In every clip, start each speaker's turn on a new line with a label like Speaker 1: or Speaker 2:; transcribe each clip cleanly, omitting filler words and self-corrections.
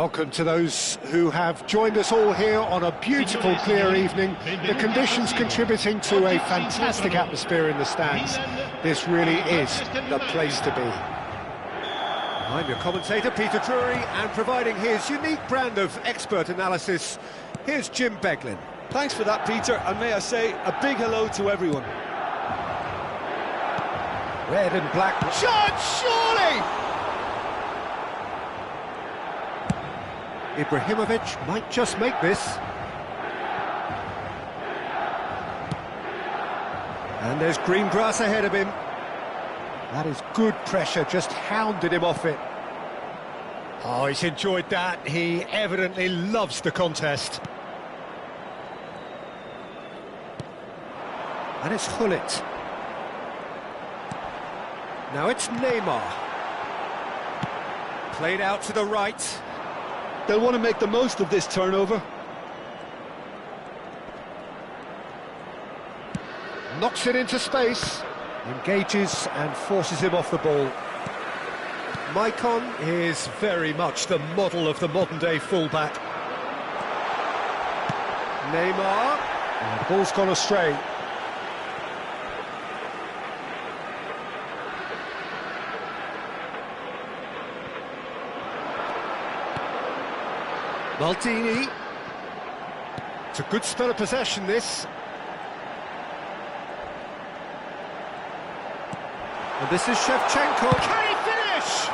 Speaker 1: Welcome to those who have joined us all here on a beautiful, clear evening. The conditions contributing to a fantastic atmosphere in the stands. This really is the place to be. I'm your commentator, Peter Drury, and providing his unique brand of expert analysis, here's Jim Beglin.
Speaker 2: Thanks for that, Peter, and may I say a big hello to everyone.
Speaker 1: Red and black. Shot, surely! Ibrahimovic might just make this. And there's green grass ahead of him. That is good pressure, just hounded him off it. Oh, he's enjoyed that. He evidently loves the contest. And it's Gullit. Now it's Neymar. Played out to the right.
Speaker 2: They'll want to make the most of this turnover.
Speaker 1: Knocks it into space. Engages and forces him off the ball. Maicon is very much the model of the modern-day fullback. Neymar. And the ball's gone astray. Maldini. It's a good spell of possession, this. And this is Shevchenko. Can he finish?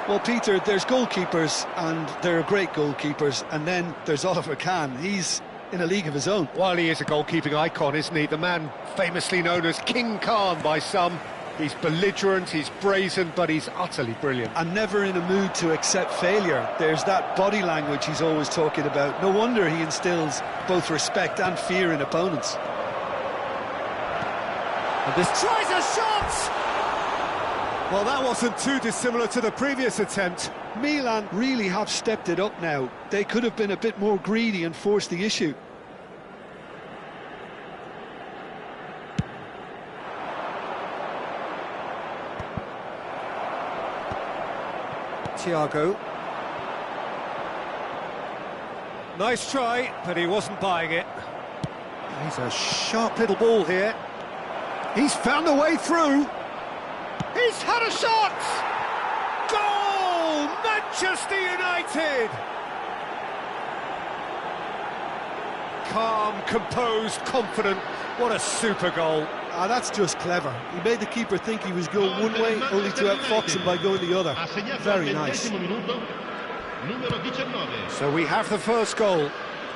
Speaker 2: Well, Peter, there's goalkeepers, and there are great goalkeepers, and then there's Oliver Kahn. He's in a league of his own.
Speaker 1: Well, he is a goalkeeping icon, isn't he? The man famously known as King Khan by some. He's belligerent, he's brazen, but he's utterly brilliant.
Speaker 2: And never in a mood to accept failure. There's that body language he's always talking about. No wonder he instills both respect and fear in opponents.
Speaker 1: And this tries a shot! Well, that wasn't too dissimilar to the previous attempt.
Speaker 2: Milan really have stepped it up now. They could have been a bit more greedy and forced the issue.
Speaker 1: Thiago. Nice try, but he wasn't buying it. He's a sharp little ball here. He's found a way through. He's had a shot! Goal! Manchester United! Calm, composed, confident. What a super goal.
Speaker 2: Ah, that's just clever. He made the keeper think he was going one way, only to outfox him by going the other. Very nice.
Speaker 1: So we have the first goal.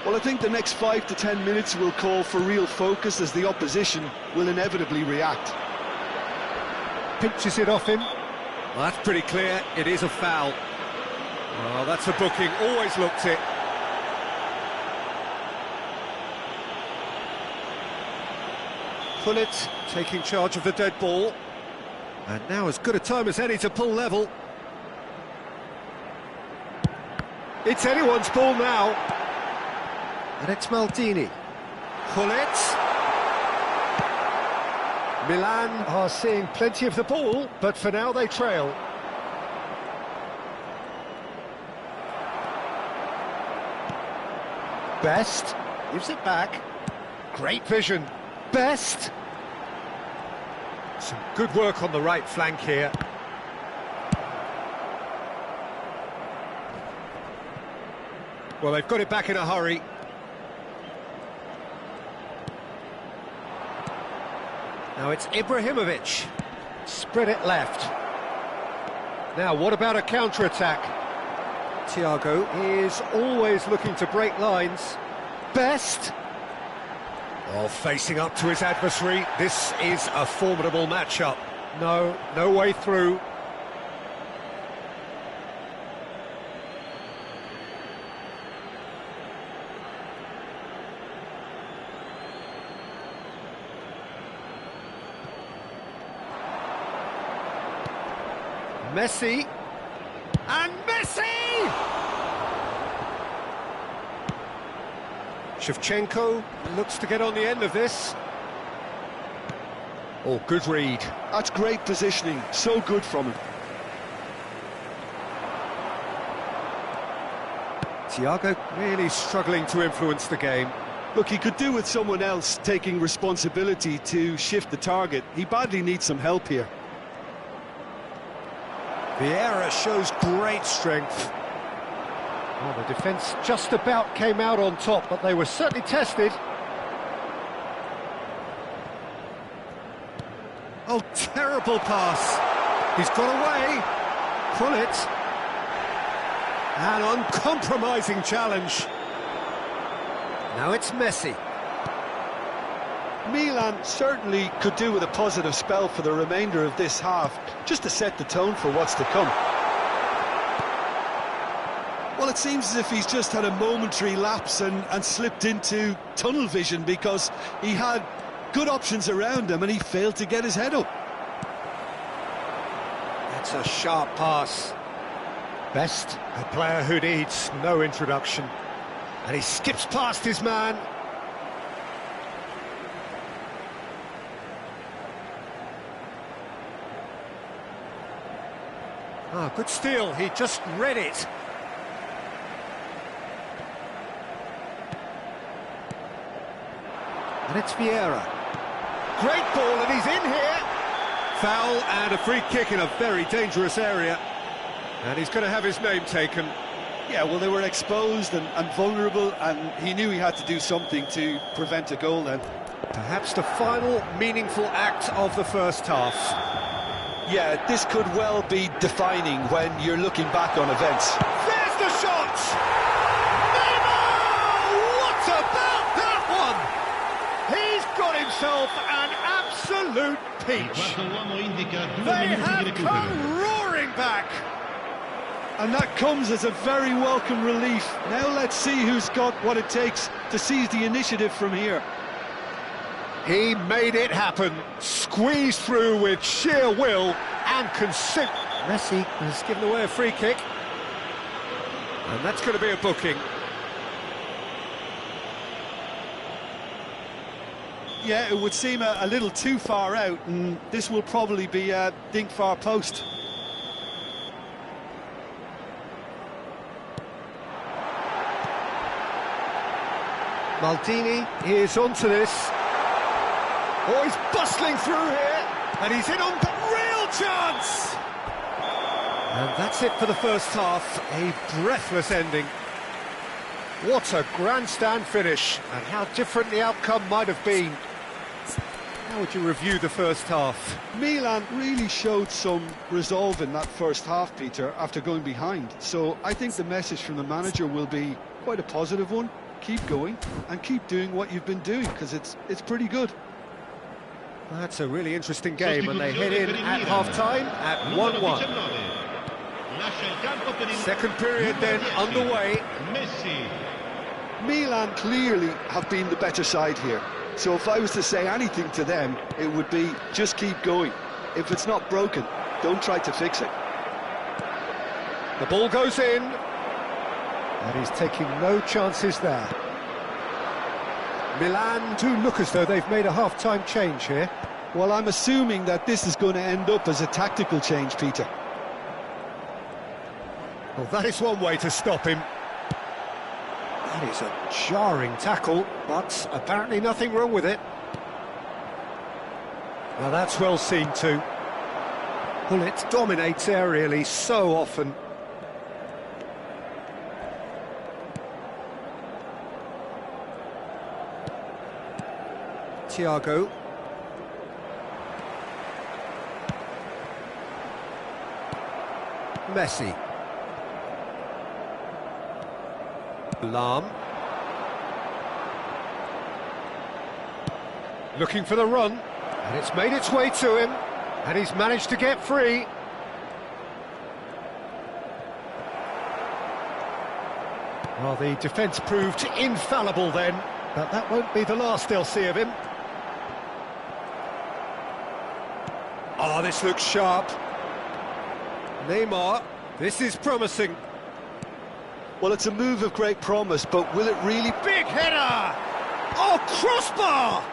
Speaker 2: Well, I think the next 5 to 10 minutes will call for real focus, as the opposition will inevitably react.
Speaker 1: Pinches it off him. Well, that's pretty clear. It is a foul. Oh, that's a booking. Always looked it. Gullit taking charge of the dead ball. And now as good a time as any to pull level. It's anyone's ball now. And it's Maldini. Gullit. Milan are seeing plenty of the ball, but for now they trail. Best gives it back. Great vision. Best. Some good work on the right flank here. Well, they've got it back in a hurry. Now it's Ibrahimovic. Spread it left. Now, what about a counter-attack? Thiago is always looking to break lines. Best. Oh, facing up to his adversary. This is a formidable matchup. No way through. Messi. And Messi! Shevchenko looks to get on the end of this. Oh, good read.
Speaker 2: That's great positioning, so good from him.
Speaker 1: Thiago really struggling to influence the game.
Speaker 2: Look, he could do with someone else taking responsibility to shift the target. He badly needs some help here.
Speaker 1: Vieira shows great strength. Well, the defence just about came out on top, but they were certainly tested. Oh, terrible pass. He's got away. Pull it. An uncompromising challenge. Now it's Messi.
Speaker 2: Milan certainly could do with a positive spell for the remainder of this half, just to set the tone for what's to come. Well, it seems as if he's just had a momentary lapse and slipped into tunnel vision, because he had good options around him and he failed to get his head up.
Speaker 1: That's a sharp pass. Best, a player who needs no introduction. And he skips past his man. Ah, good steal, he just read it. And it's Vieira. Great ball, and he's in here. Foul and a free kick in a very dangerous area. And he's going to have his name taken.
Speaker 2: Yeah, well, they were exposed and vulnerable, and he knew he had to do something to prevent a goal then.
Speaker 1: Perhaps the final meaningful act of the first half.
Speaker 2: Yeah, this could well be defining when you're looking back on events.
Speaker 1: There's the shot! Neymar! What about that one? He's got himself an absolute peach. They have come roaring back.
Speaker 2: And that comes as a very welcome relief. Now let's see who's got what it takes to seize the initiative from here.
Speaker 1: He made it happen, squeezed through with sheer will and conceit. Messi has given away a free kick. And that's going to be a booking.
Speaker 2: Yeah, it would seem a little too far out, and this will probably be a dink far post.
Speaker 1: Maldini is onto this. Oh, he's bustling through here, and he's in on the real chance! And that's it for the first half, a breathless ending. What a grandstand finish, and how different the outcome might have been. How would you review the first half?
Speaker 2: Milan really showed some resolve in that first half, Peter, after going behind. So I think the message from the manager will be quite a positive one. Keep going and keep doing what you've been doing, because it's pretty good.
Speaker 1: That's a really interesting game, and they head in at half-time at 1-1. Second period then underway.
Speaker 2: Milan clearly have been the better side here. So if I was to say anything to them, it would be just keep going. If it's not broken, don't try to fix it.
Speaker 1: The ball goes in. And he's taking no chances there. Milan do look as though they've made a half-time change here.
Speaker 2: Well, I'm assuming that this is going to end up as a tactical change, Peter.
Speaker 1: Well, that is one way to stop him. That is a jarring tackle, but apparently nothing wrong with it. Now that's well seen too. Gullit dominates aerially so often. Thiago. Messi. Lam. Looking for the run, and it's made its way to him, and he's managed to get free. Well, the defence proved infallible then, but that won't be the last they'll see of him. Oh, this looks sharp. Neymar, this is promising.
Speaker 2: Well, it's a move of great promise, but will it really...
Speaker 1: Big header! Oh, crossbar!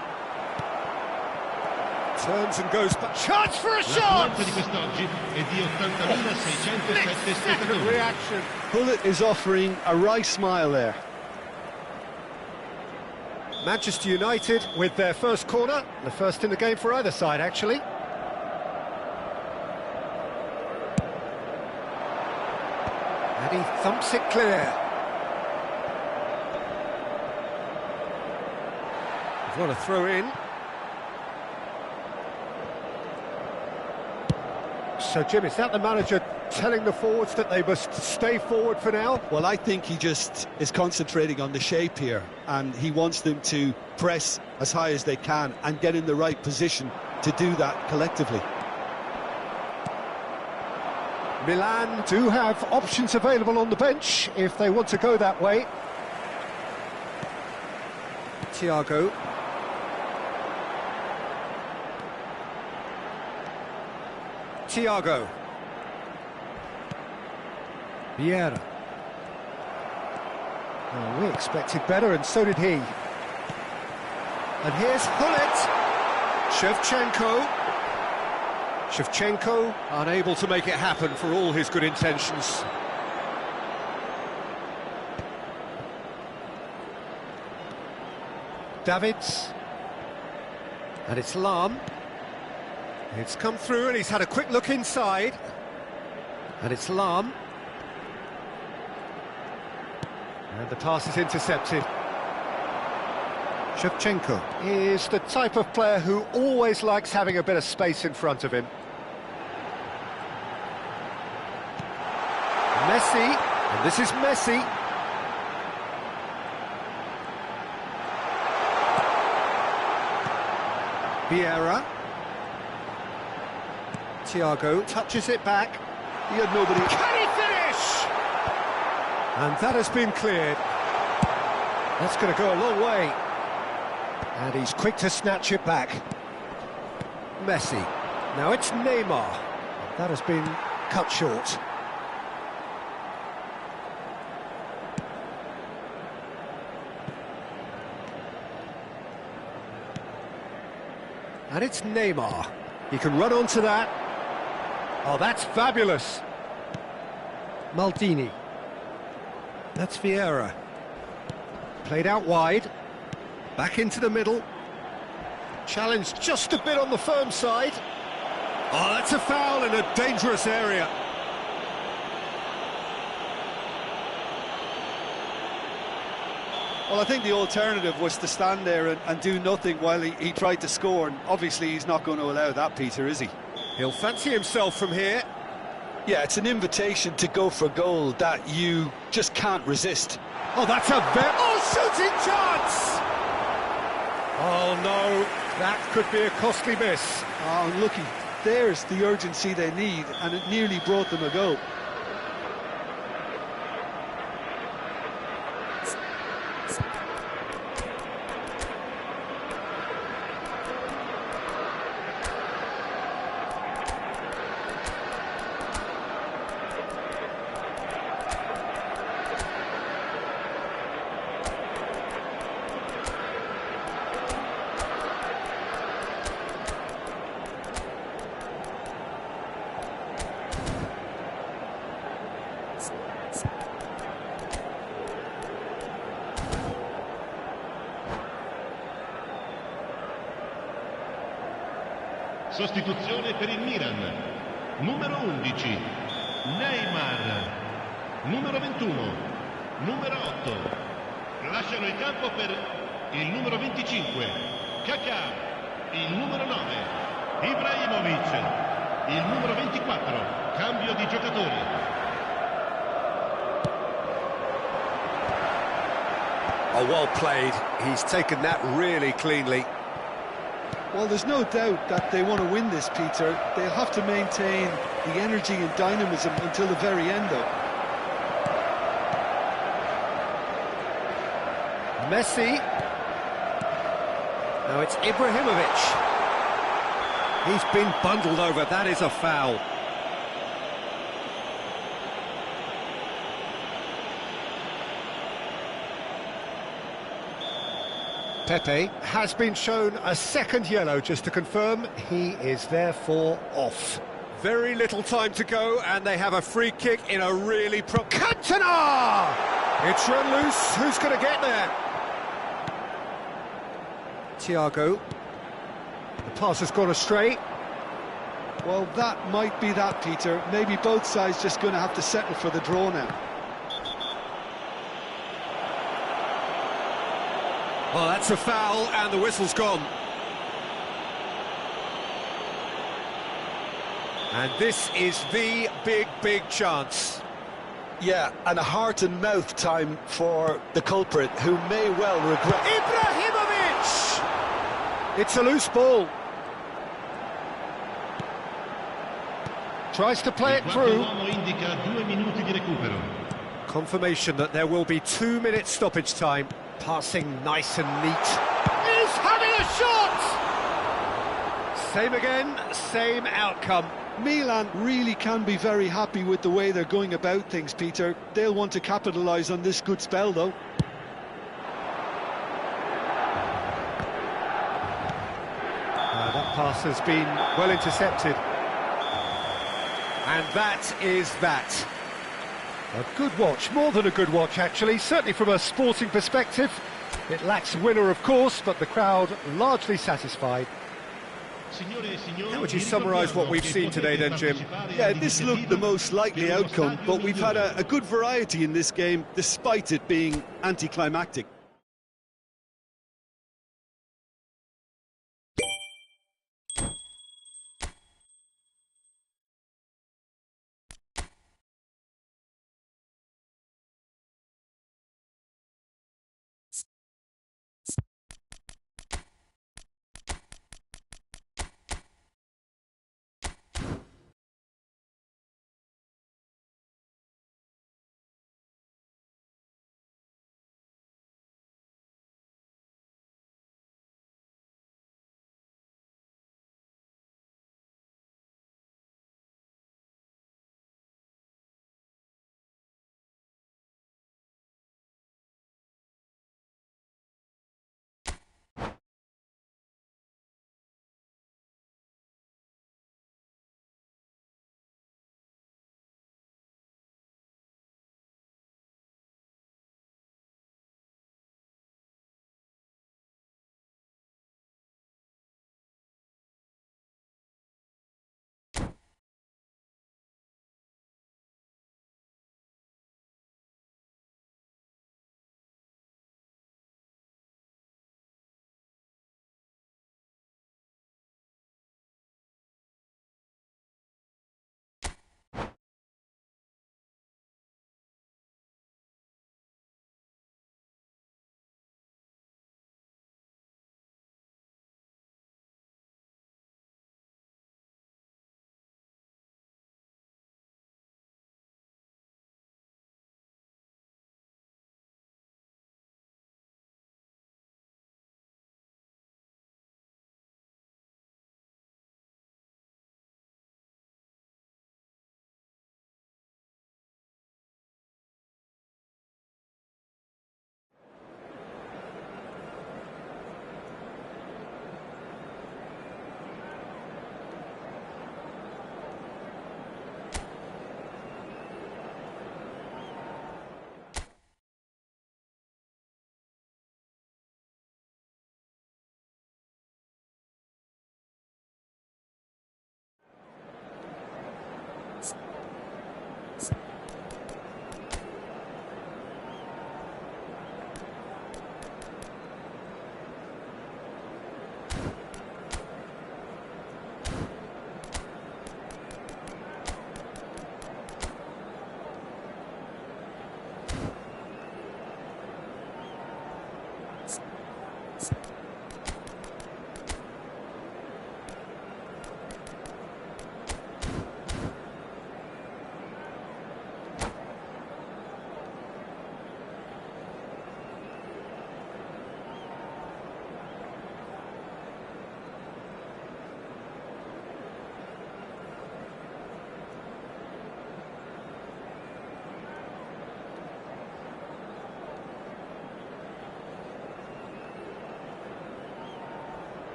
Speaker 1: Turns and goes back. Chance for a
Speaker 3: La
Speaker 1: shot!
Speaker 3: di quest'oggi è di 80.607
Speaker 1: Second
Speaker 3: spettatori.
Speaker 1: reaction.
Speaker 2: Pullet is offering a wry smile there.
Speaker 1: Manchester United with their first corner, the first in the game for either side, actually. And he thumps it clear. He's got a throw in. So, Jim, is that the manager telling the forwards that they must stay forward for now?
Speaker 2: Well, I think he just is concentrating on the shape here, and he wants them to press as high as they can and get in the right position to do that collectively.
Speaker 1: Milan do have options available on the bench if they want to go that way. Thiago. Thiago. Vieira. Oh, we expected better, and so did he. And here's Hullet. Shevchenko unable to make it happen for all his good intentions. Davids. And it's Lahm. It's come through and he's had a quick look inside. And it's Lahm. And the pass is intercepted. Shevchenko is the type of player who always likes having a bit of space in front of him. Messi, and this is Messi. Vieira. Thiago touches it back.
Speaker 2: He had nobody.
Speaker 1: Can he finish? And that has been cleared. That's going to go a long way. And he's quick to snatch it back. Messi. Now it's Neymar. That has been cut short. And it's Neymar. He can run onto that. Oh, that's fabulous. Maldini. That's Vieira. Played out wide. Back into the middle. Challenged just a bit on the firm side. Oh, that's a foul in a dangerous area.
Speaker 2: Well, I think the alternative was to stand there and do nothing while he tried to score, and obviously he's not going to allow that, Peter, is he?
Speaker 1: He'll fancy himself from here.
Speaker 2: Yeah, it's an invitation to go for goal that you just can't resist.
Speaker 1: Oh, that's a shooting chance! Oh, no, that could be a costly miss.
Speaker 2: Oh, looky, there's the urgency they need, and it nearly brought them a goal.
Speaker 3: Sostituzione per il Milan. Numero 11, Neymar. Numero 21, numero 8. Lasciano il campo per il numero 25, Kaká. Il numero 9, Ibrahimovic. Il numero 24, cambio di giocatori.
Speaker 1: Oh, well played. He's taken that really cleanly.
Speaker 2: Well, there's no doubt that they want to win this, Peter. They'll have to maintain the energy and dynamism until the very end, though.
Speaker 1: Messi. Now it's Ibrahimovic. He's been bundled over. That is a foul. Pepe has been shown a second yellow, just to confirm he is therefore off. Very little time to go, and they have a free kick in a really Cantona! It's run loose, who's going to get there? Thiago. The pass has gone astray.
Speaker 2: Well, that might be that, Peter. Maybe both sides just going to have to settle for the draw now.
Speaker 1: Well, that's a foul, and the whistle's gone. And this is the big chance.
Speaker 2: Yeah, and a heart-and-mouth time for the culprit, who may well regret...
Speaker 1: Ibrahimovic! It's a loose ball. Tries to play it through. Confirmation that there will be 2 minutes stoppage time. Passing nice and neat. He's having a shot! Same again, same outcome.
Speaker 2: Milan really can be very happy with the way they're going about things, Peter. They'll want to capitalise on this good spell, though.
Speaker 1: That pass has been well intercepted. And that is that. A good watch, more than a good watch actually, certainly from a sporting perspective. It lacks winner of course, but the crowd largely satisfied. How would you summarise what we've seen today then, Jim?
Speaker 2: Yeah, this looked the most likely outcome, but we've had a good variety in this game, despite it being anticlimactic.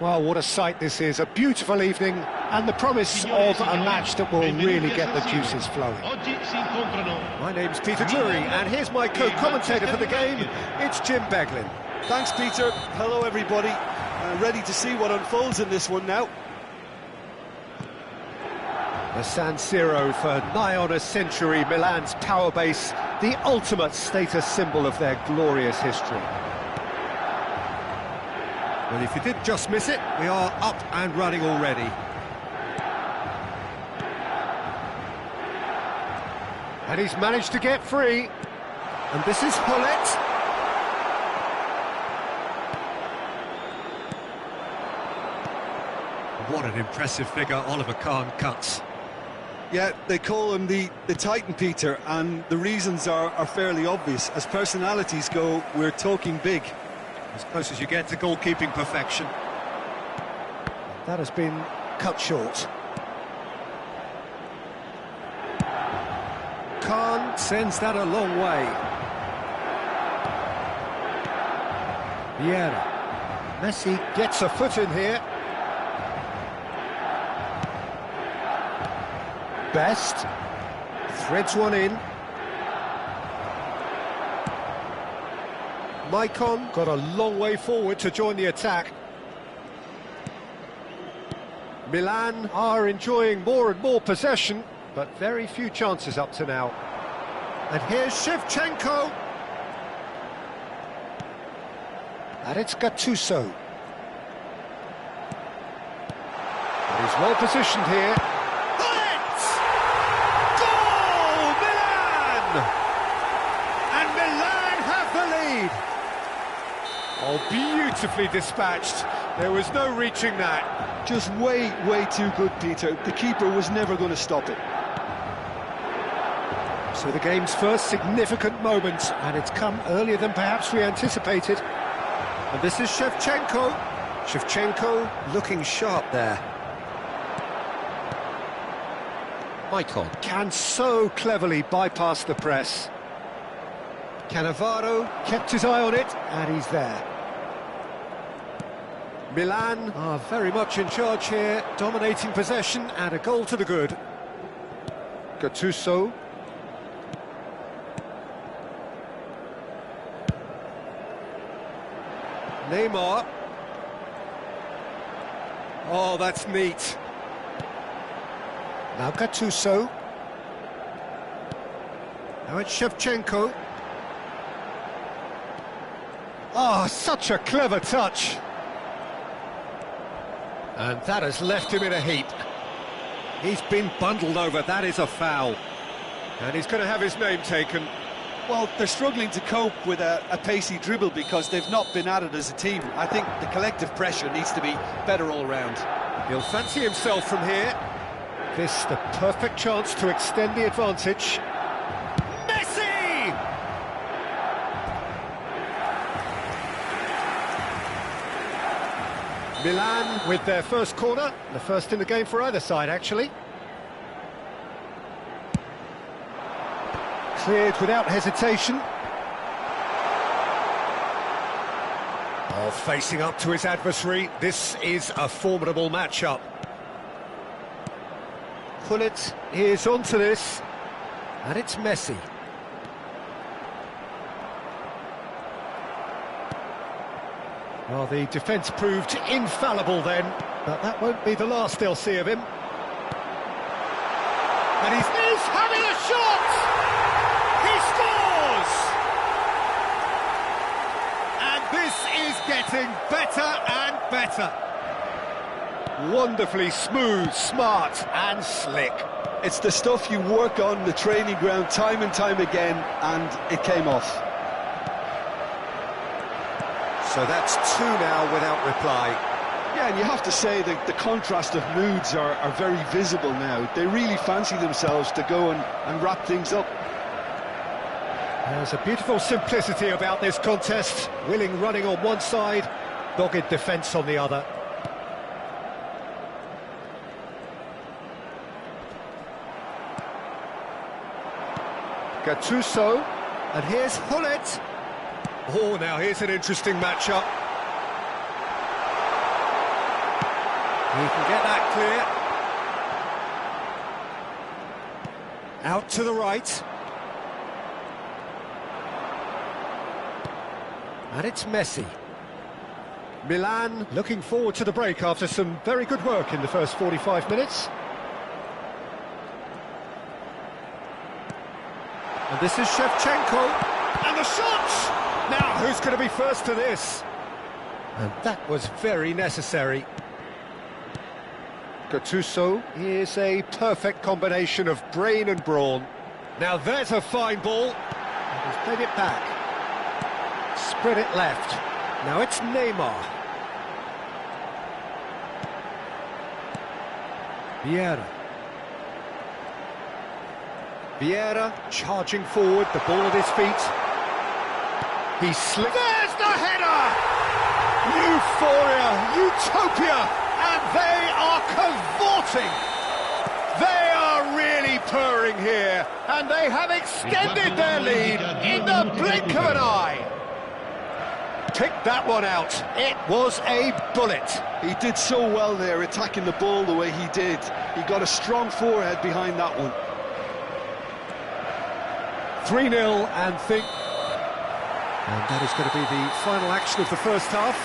Speaker 1: Well, what a sight this is, a beautiful evening, and the promise of a match that will really get the juices flowing. My name's Peter Drury, and here's my co-commentator for the game, it's Jim Beglin.
Speaker 2: Thanks, Peter. Hello, everybody. Ready to see what unfolds in this one now.
Speaker 1: The San Siro for nigh on a century, Milan's power base, the ultimate status symbol of their glorious history. Well, if you did just miss it, we are up and running already. And he's managed to get free. And this is Hullet. What an impressive figure Oliver Kahn cuts.
Speaker 2: Yeah, they call him the Titan, Peter, and the reasons are fairly obvious. As personalities go, we're talking big.
Speaker 1: As close as you get to goalkeeping perfection. That has been cut short. Kahn sends that a long way. Vieira. Messi gets a foot in here. Best. Threads one in. Maicon got a long way forward to join the attack. Milan are enjoying more and more possession, but very few chances up to now. And here's Shevchenko. And it's Gattuso. But he's well positioned here. Hullet! Goal! Milan! And Milan have the lead. Oh, beautifully dispatched. There was no reaching that.
Speaker 2: Just way too good, Peter. The keeper was never going to stop it.
Speaker 1: So the game's first significant moment, and it's come earlier than perhaps we anticipated. And this is Shevchenko. Shevchenko looking sharp there. Maicon can so cleverly bypass the press. Cannavaro kept his eye on it, and he's there. Milan are very much in charge here, dominating possession, and a goal to the good. Gattuso. Neymar. Oh, that's neat. Now Gattuso. Now it's Shevchenko. Oh, such a clever touch. And that has left him in a heap. He's been bundled over, that is a foul. And he's going to have his name taken.
Speaker 2: Well, they're struggling to cope with a pacey dribble because they've not been at it as a team. I think the collective pressure needs to be better all round.
Speaker 1: He'll fancy himself from here. This the perfect chance to extend the advantage. Messi! Milan with their first corner, the first in the game for either side, actually. Cleared without hesitation. Oh, facing up to his adversary, this is a formidable matchup. Hullet is onto this, and it's Messi. Well, the defence proved infallible then, but that won't be the last they'll see of him. And he's having a shot! He scores! And this is getting better and better. Wonderfully smooth, smart and slick.
Speaker 2: It's the stuff you work on the training ground time and time again, and it came off.
Speaker 1: So that's two now without reply.
Speaker 2: Yeah, and you have to say that the contrast of moods are very visible now. They really fancy themselves to go and wrap things up.
Speaker 1: There's a beautiful simplicity about this contest. Willing running on one side, dogged defence on the other. Gattuso, and here's Hullet. Oh, now here's an interesting matchup. He can get that clear. Out to the right. And it's Messi. Milan looking forward to the break after some very good work in the first 45 minutes. And this is Shevchenko. And the shot! Now, who's going to be first to this? And that was very necessary. Gattuso is a perfect combination of brain and brawn. Now there's a fine ball. And he's played it back. Spread it left. Now it's Neymar. Vieira charging forward, the ball at his feet. He slips. There's the header! Euphoria, utopia, and they are cavorting. They are really purring here, and they have extended their lead in the blink of an eye. Picked that one out. It was a bullet.
Speaker 2: He did so well there, attacking the ball the way he did. He got a strong forehead behind that one.
Speaker 1: 3-0 and think... And that is going to be the final action of the first half.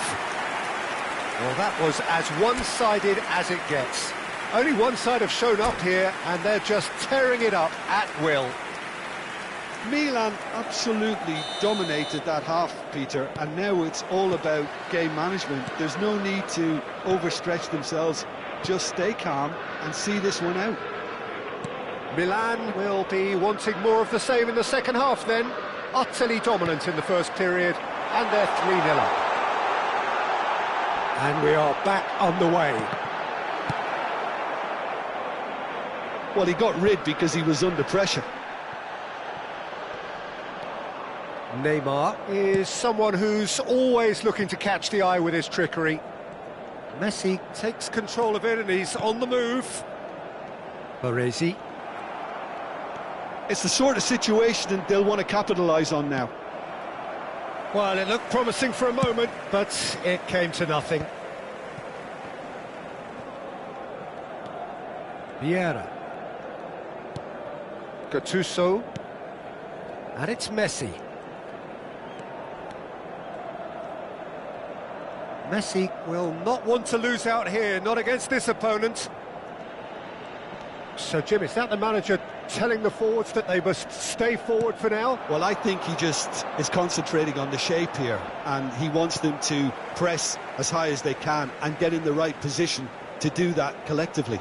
Speaker 1: Well, that was as one-sided as it gets. Only one side have shown up here, and they're just tearing it up at will.
Speaker 2: Milan absolutely dominated that half, Peter, and now it's all about game management. There's no need to overstretch themselves. Just stay calm and see this one out.
Speaker 1: Milan will be wanting more of the same in the second half then. Utterly dominant in the first period, and they're 3-0 up. And we are back on the way.
Speaker 2: Well, he got rid because he was under pressure.
Speaker 1: Neymar is someone who's always looking to catch the eye with his trickery. Messi takes control of it and he's on the move. Baresi.
Speaker 2: It's the sort of situation that they'll want to capitalise on now.
Speaker 1: Well, it looked promising for a moment, but it came to nothing. Vieira. Gattuso. And it's Messi. Messi will not want to lose out here, not against this opponent. So, Jim, is that the manager telling the forwards that they must stay forward for now?
Speaker 2: Well, I think he just is concentrating on the shape here, and he wants them to press as high as they can and get in the right position to do that collectively.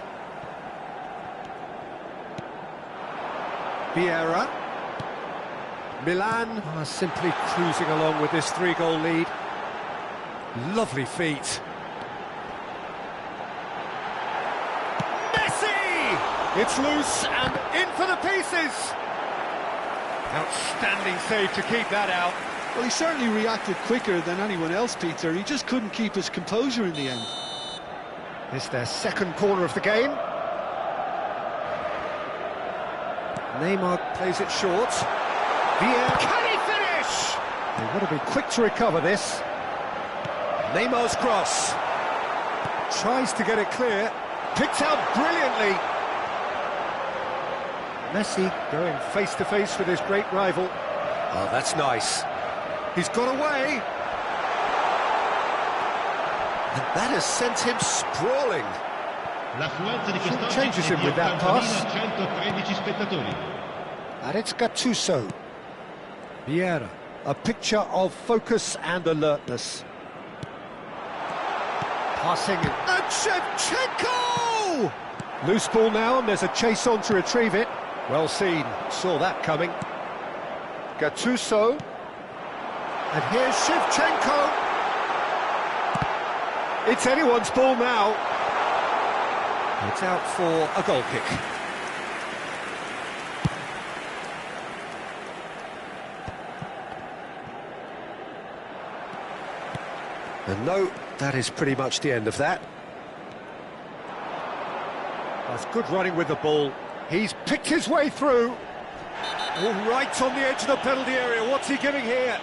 Speaker 1: Vieira. Milan are simply cruising along with this 3-goal lead. Lovely feet. Messi! It's loose and in for the pieces. Outstanding save to keep that out.
Speaker 2: Well, he certainly reacted quicker than anyone else, Peter. He just couldn't keep his composure in the end.
Speaker 1: It's their second corner of the game. Neymar plays it short. Vieira, can he finish? They want to be quick to recover this. Neymar's cross. Tries to get it clear. Picked out brilliantly. Messi going face-to-face with his great rival. Oh, that's nice. He's got away. And that has sent him sprawling. Changes him with that pass. And it's Gattuso. Vieira, a picture of focus and alertness. Passing, and Shevchenko! Loose ball now, and there's a chase on to retrieve it. Well seen, saw that coming. Gattuso. And here's Shevchenko. It's anyone's ball now. It's out for a goal kick. And no, that is pretty much the end of that. That's good running with the ball. He's picked his way through. All right on the edge of the penalty area. What's he giving here?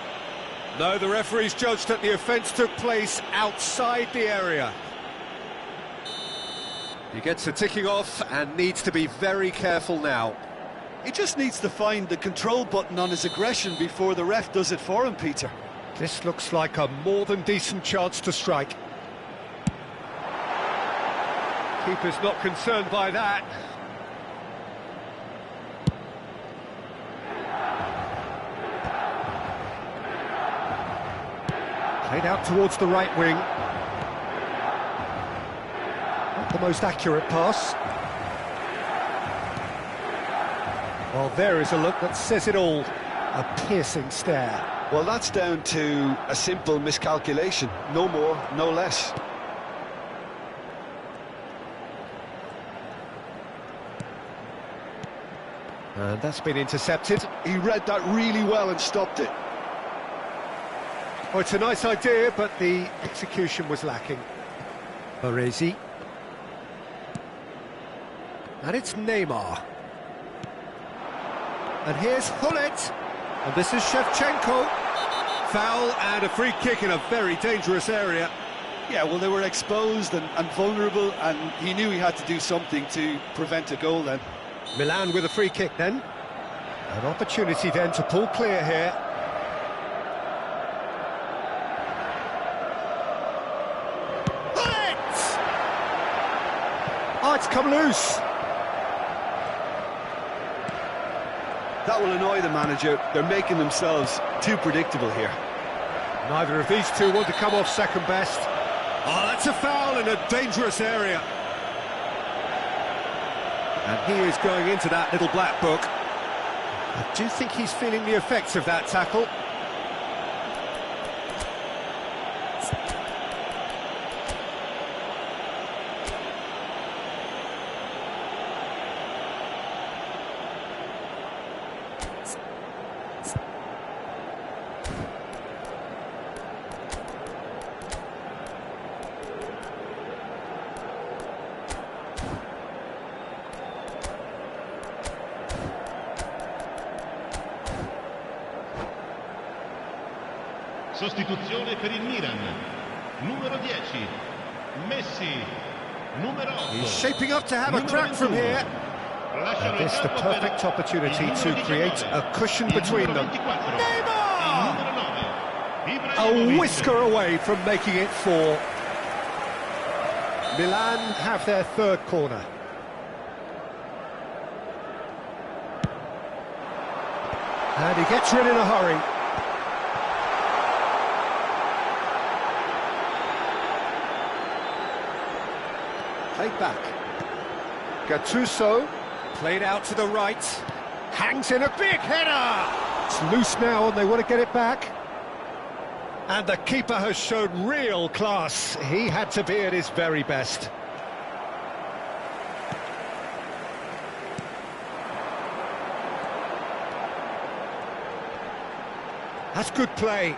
Speaker 1: No, the referee's judged that the offence took place outside the area. He gets a ticking off and needs to be very careful now.
Speaker 2: He just needs to find the control button on his aggression before the ref does it for him, Peter.
Speaker 1: This looks like a more than decent chance to strike. Keeper's not concerned by that. Played out towards the right wing. Not the most accurate pass. Well, there is a look that says it all. A piercing stare.
Speaker 2: Well, that's down to a simple miscalculation. No more, no less.
Speaker 1: And that's been intercepted.
Speaker 2: He read that really well and stopped it.
Speaker 1: Oh, it's a nice idea, but the execution was lacking. Baresi. And it's Neymar. And here's Hullet. And this is Shevchenko. Foul and a free kick in a very dangerous area.
Speaker 2: Yeah, well, they were exposed and vulnerable, and he knew he had to do something to prevent a goal then.
Speaker 1: Milan with a free kick then. An opportunity then to pull clear here. Hullet! Oh, it's come loose.
Speaker 2: That will annoy the manager. They're making themselves too predictable here.
Speaker 1: Neither of these two want to come off second best. Oh, that's a foul in a dangerous area. And he is going into that little black book. I do think he's feeling the effects of that tackle.
Speaker 3: Sostituzione per il Milan. Numero 10. Messi. Numero 8.
Speaker 1: He's shaping up to have a crack from here. And this the perfect opportunity to create a cushion between them. Neymar! A whisker away from making it 4. Milan have their third corner. And he gets rid in a hurry. Played back. Gattuso, played out to the right. Hangs in a big header! It's loose now and they want to get it back. And the keeper has shown real class. He had to be at his very best. That's good play.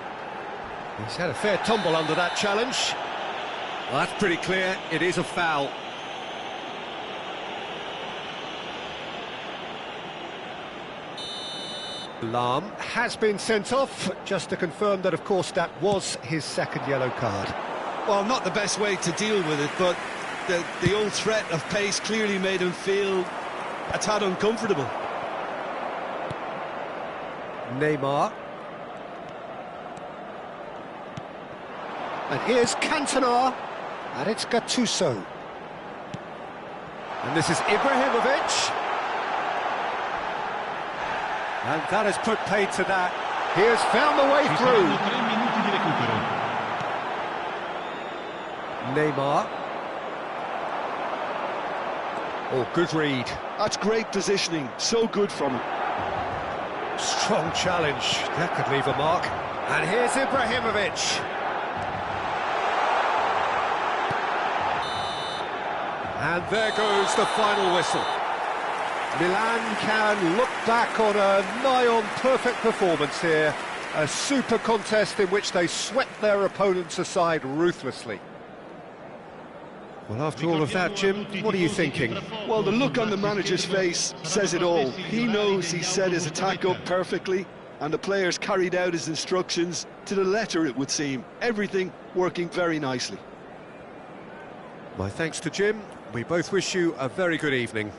Speaker 1: He's had a fair tumble under that challenge. Well, that's pretty clear. It is a foul. Lahm has been sent off, just to confirm that, of course, that was his second yellow card.
Speaker 2: Well, not the best way to deal with it, but the old threat of pace clearly made him feel a tad uncomfortable.
Speaker 1: Neymar. And here's Cantona. And it's Gattuso. And this is Ibrahimovic. And that has put paid to that. He has found the way through. Neymar. Oh, good read.
Speaker 2: That's great positioning. So good from him.
Speaker 1: Strong challenge. That could leave a mark. And here's Ibrahimovic. And there goes the final whistle. Milan can look back on a nigh-on perfect performance here. A super contest in which they swept their opponents aside ruthlessly. Well, after all of that, Jim, what are you thinking?
Speaker 2: Well, the look on the manager's face says it all. He knows he set his attack up perfectly, and the players carried out his instructions to the letter, it would seem. Everything working very nicely.
Speaker 1: My thanks to Jim. We both wish you a very good evening.